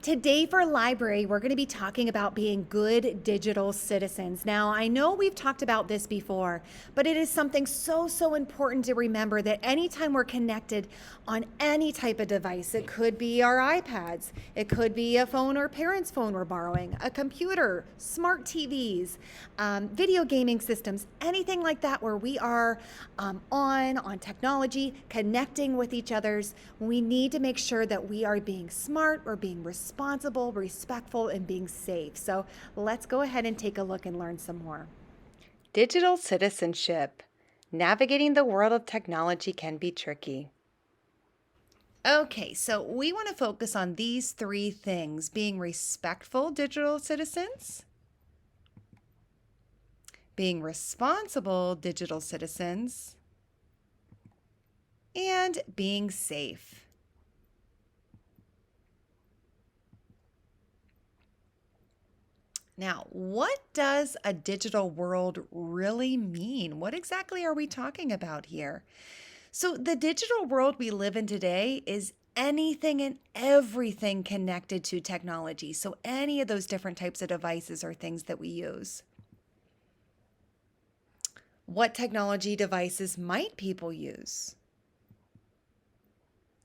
Today for library, we're going to be talking about being good digital citizens. Now, I know we've talked about this before, but it is something so important to remember that anytime we're connected on any type of device, it could be our iPads, it could be a phone or parents' phone we're borrowing, a computer, smart TVs, video gaming systems, anything like that where we are on technology, connecting with each other's, we need to make sure that we are being smart or being responsible, respectful, and being safe. So let's go ahead and take a look and learn some more. Digital citizenship. Navigating the world of technology can be tricky. Okay, so we want to focus on these three things: being respectful digital citizens, being responsible digital citizens, and being safe. Now, what does a digital world really mean? What exactly are we talking about here? So, the digital world we live in today is anything and everything connected to technology. So, any of those different types of devices are things that we use. What technology devices might people use?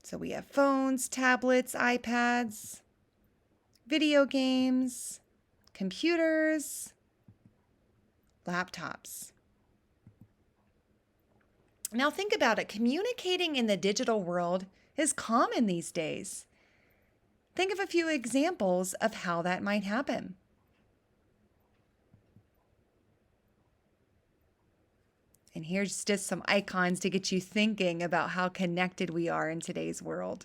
So, we have phones, tablets, iPads, video games, computers, laptops. Now think about it. Communicating in the digital world is common these days. Think of a few examples of how that might happen. And here's just some icons to get you thinking about how connected we are in today's world.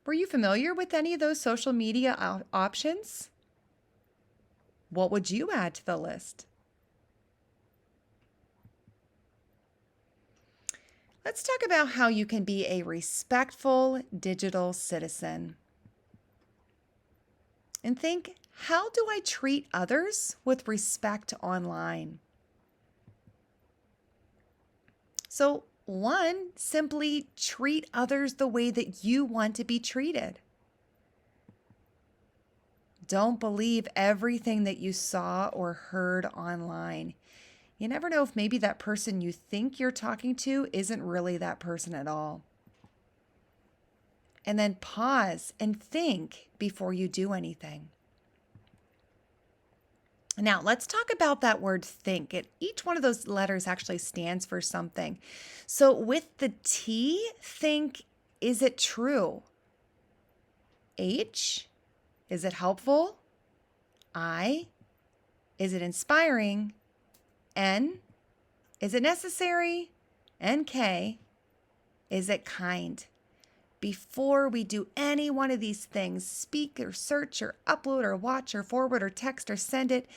Were you familiar with any of those social media options? What would you add to the list? Let's talk about how you can be a respectful digital citizen. And think, how do I treat others with respect online? So, one, simply treat others the way that you want to be treated. Don't believe everything that you saw or heard online. You never know if maybe that person you think you're talking to isn't really that person at all. And then pause and think before you do anything. Now, let's talk about that word think. Each one of those letters actually stands for something. So with the T, think, is it true? H, is it helpful? I, is it inspiring? N, is it necessary? And K, is it kind? Before we do any one of these things, speak or search or upload or watch or forward or text or send it,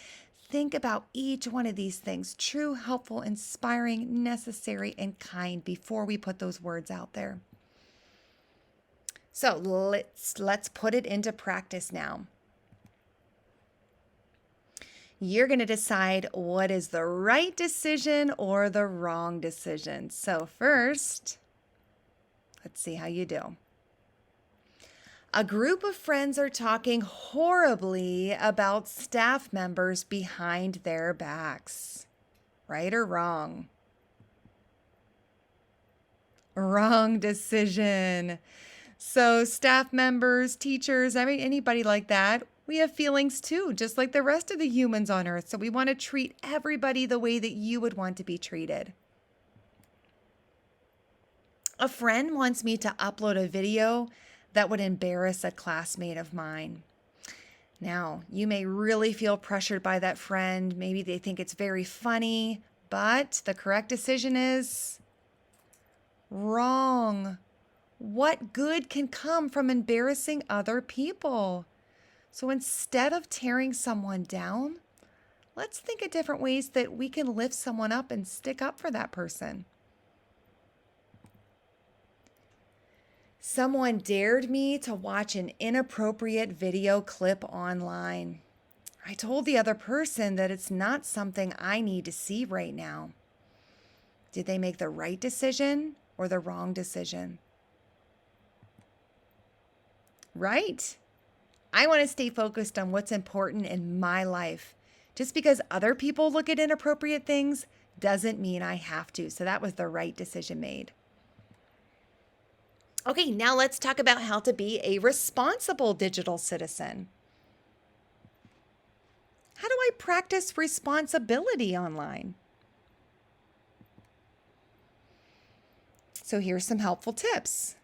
think about each one of these things: true, helpful, inspiring, necessary, and kind, before we put those words out there. So let's put it into practice now. You're going to decide what is the right decision or the wrong decision. So first, let's see how you do. A group of friends are talking horribly about staff members behind their backs. Right or wrong? Wrong decision. So staff members, teachers, anybody like that, we have feelings too, just like the rest of the humans on earth. So we want to treat everybody the way that you would want to be treated. A friend wants me to upload a video that would embarrass a classmate of mine. Now, you may really feel pressured by that friend. Maybe they think it's very funny, but the correct decision is wrong. What good can come from embarrassing other people? So instead of tearing someone down, let's think of different ways that we can lift someone up and stick up for that person. Someone dared me to watch an inappropriate video clip online. I told the other person that it's not something I need to see right now. Did they make the right decision or the wrong decision. Right? I want to stay focused on what's important in my life. Just because other people look at inappropriate things doesn't mean I have to. So that was the right decision made. Okay, now let's talk about how to be a responsible digital citizen. How do I practice responsibility online? So here's some helpful tips.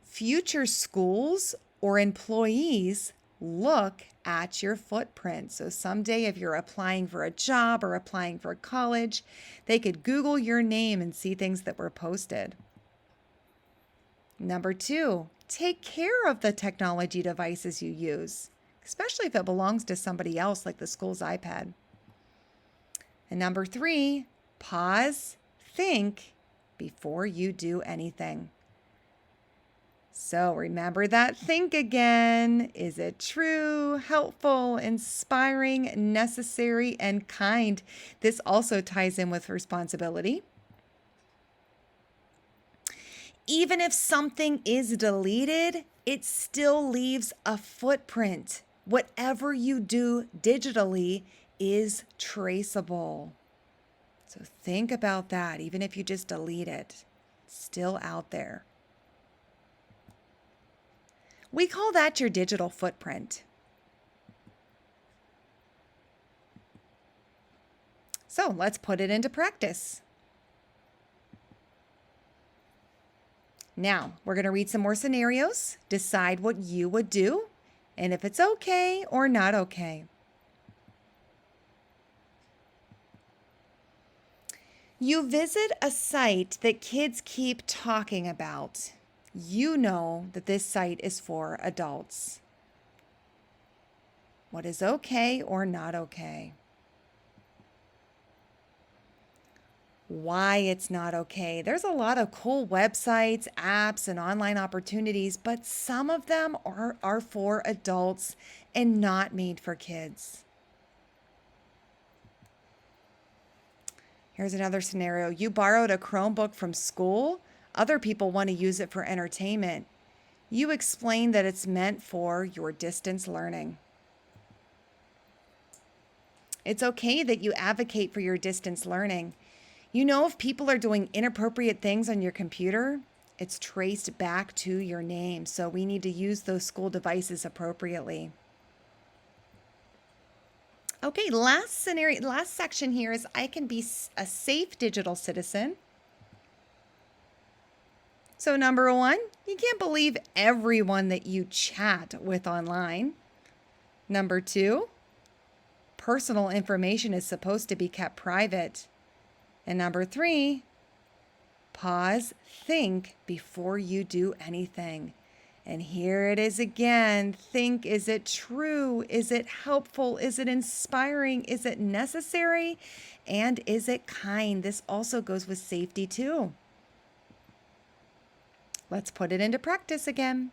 Future schools or employees look at your footprint. So someday if you're applying for a job or applying for college, they could Google your name and see things that were posted. Number 2, take care of the technology devices you use, especially if it belongs to somebody else like the school's iPad. And number 3, pause, think before you do anything. So remember that think again. Is it true, helpful, inspiring, necessary, and kind? This also ties in with responsibility. Even if something is deleted, it still leaves a footprint. Whatever you do digitally is traceable. So think about that. Even if you just delete it, it's still out there. We call that your digital footprint. So let's put it into practice. Now, we're going to read some more scenarios, decide what you would do, and if it's okay or not okay. You visit a site that kids keep talking about. You know that this site is for adults. What is okay or not okay? Why it's not okay. There's a lot of cool websites, apps, and online opportunities, but some of them are for adults and not made for kids. Here's another scenario. You borrowed a Chromebook from school. Other people want to use it for entertainment. You explain that it's meant for your distance learning. It's okay that you advocate for your distance learning. You know, if people are doing inappropriate things on your computer, it's traced back to your name. So we need to use those school devices appropriately. Okay, last section here is I can be a safe digital citizen. So number 1, you can't believe everyone that you chat with online. Number 2, personal information is supposed to be kept private. And number 3, pause, think before you do anything. And here it is again. Think, is it true? Is it helpful? Is it inspiring? Is it necessary? And is it kind? This also goes with safety too. Let's put it into practice again.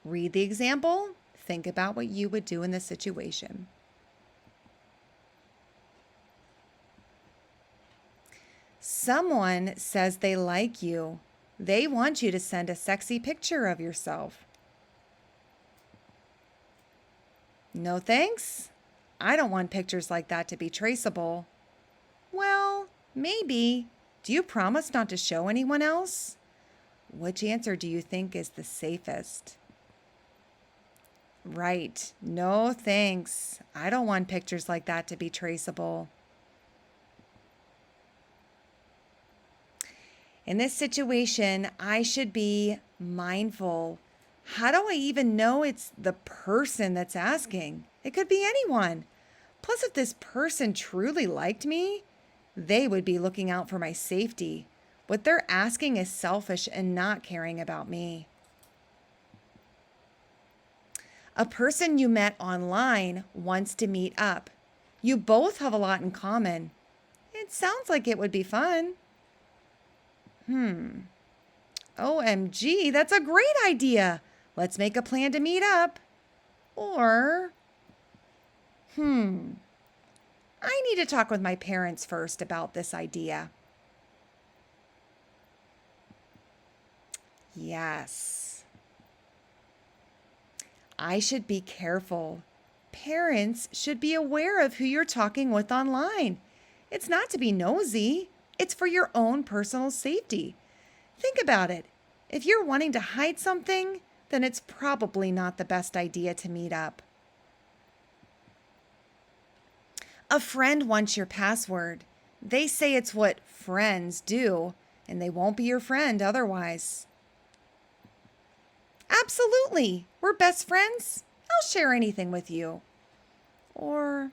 Read the example. Think about what you would do in this situation. Someone says they like you. They want you to send a sexy picture of yourself. No thanks. I don't want pictures like that to be traceable. Well, maybe. Do you promise not to show anyone else? Which answer do you think is the safest? Right. No thanks. I don't want pictures like that to be traceable. In this situation, I should be mindful. How do I even know it's the person that's asking? It could be anyone. Plus, if this person truly liked me, they would be looking out for my safety. What they're asking is selfish and not caring about me. A person you met online wants to meet up. You both have a lot in common. It sounds like it would be fun. OMG, that's a great idea. Let's make a plan to meet up. Or, I need to talk with my parents first about this idea. Yes. I should be careful. Parents should be aware of who you're talking with online. It's not to be nosy, it's for your own personal safety. Think about it. If you're wanting to hide something, then it's probably not the best idea to meet up. A friend wants your password. They say it's what friends do, and they won't be your friend otherwise. Absolutely. We're best friends. I'll share anything with you. Or,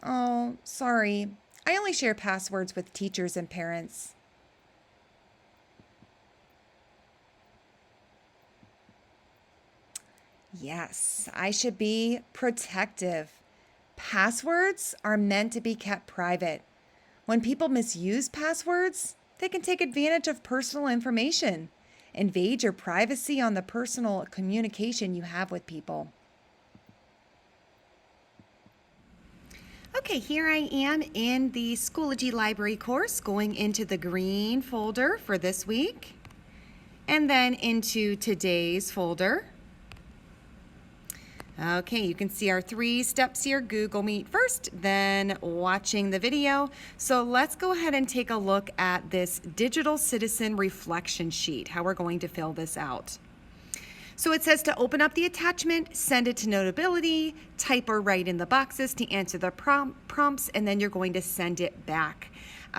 oh, sorry. I only share passwords with teachers and parents. Yes, I should be protective. Passwords are meant to be kept private. When people misuse passwords, they can take advantage of personal information, invade your privacy on the personal communication you have with people. Okay, here I am in the Schoology Library course, going into the green folder for this week, and then into today's folder. Okay, you can see our 3 steps here. Google Meet first, then watching the video. So let's go ahead and take a look at this digital citizen reflection sheet, how we're going to fill this out. So it says to open up the attachment, send it to Notability, type or write in the boxes to answer the prompts, and then you're going to send it back.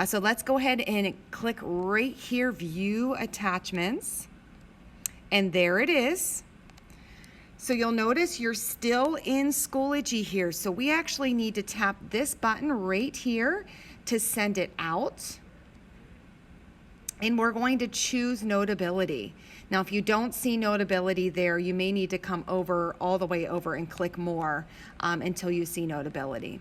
So let's go ahead and click right here, View Attachments, and there it is. So you'll notice you're still in Schoology here. So we actually need to tap this button right here to send it out. And we're going to choose Notability. Now, if you don't see Notability there, you may need to come over, all the way over, and click More until you see Notability.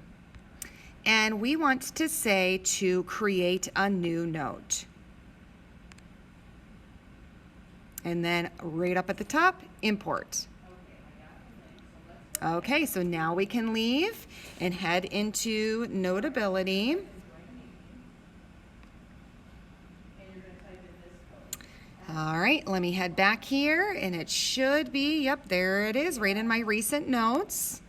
And we want to say to create a new note. And then right up at the top, import. Okay, so now we can leave and head into Notability. All right, let me head back here, and it should be, yep, there it is, right in my recent notes.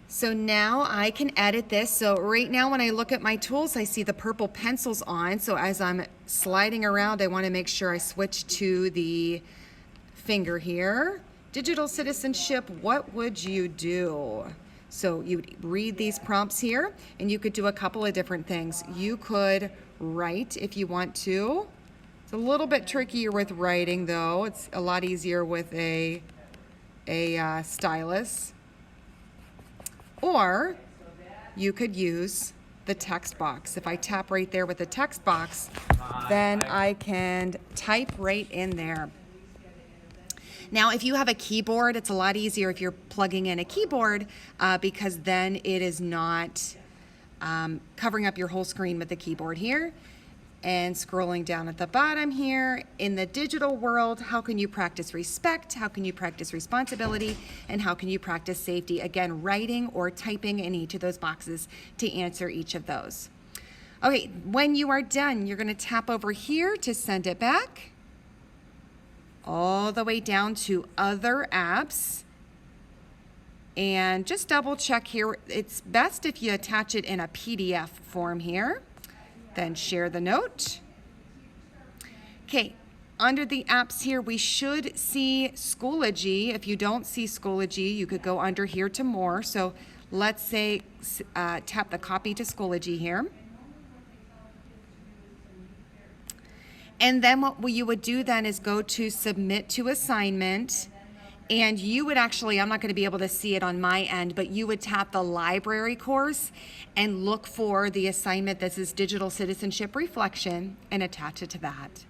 So now I can edit this. So right now when I look at my tools, I see the purple pencils on. So as I'm sliding around, I want to make sure I switch to the finger here. Digital citizenship, what would you do? So you would read these prompts here, and you could do a couple of different things. You could write if you want to. It's a little bit trickier with writing, though. It's a lot easier with a stylus. Or you could use the text box. If I tap right there with the text box, then I can type right in there. Now, if you have a keyboard, it's a lot easier if you're plugging in a keyboard because then it is not covering up your whole screen with the keyboard here. And scrolling down at the bottom here, in the digital world, how can you practice respect? How can you practice responsibility? And how can you practice safety? Again, writing or typing in each of those boxes to answer each of those. Okay, when you are done, you're going to tap over here to send it back, all the way down to Other Apps. And just double check here. It's best if you attach it in a PDF form here. Then share the note. Okay, under the apps here, we should see Schoology. If you don't see Schoology, you could go under here to More. So let's say tap the Copy to Schoology here. And then what you would do then is go to Submit to Assignment. And you would actually, I'm not going to be able to see it on my end, but you would tap the library course and look for the assignment that says Digital Citizenship Reflection and attach it to that.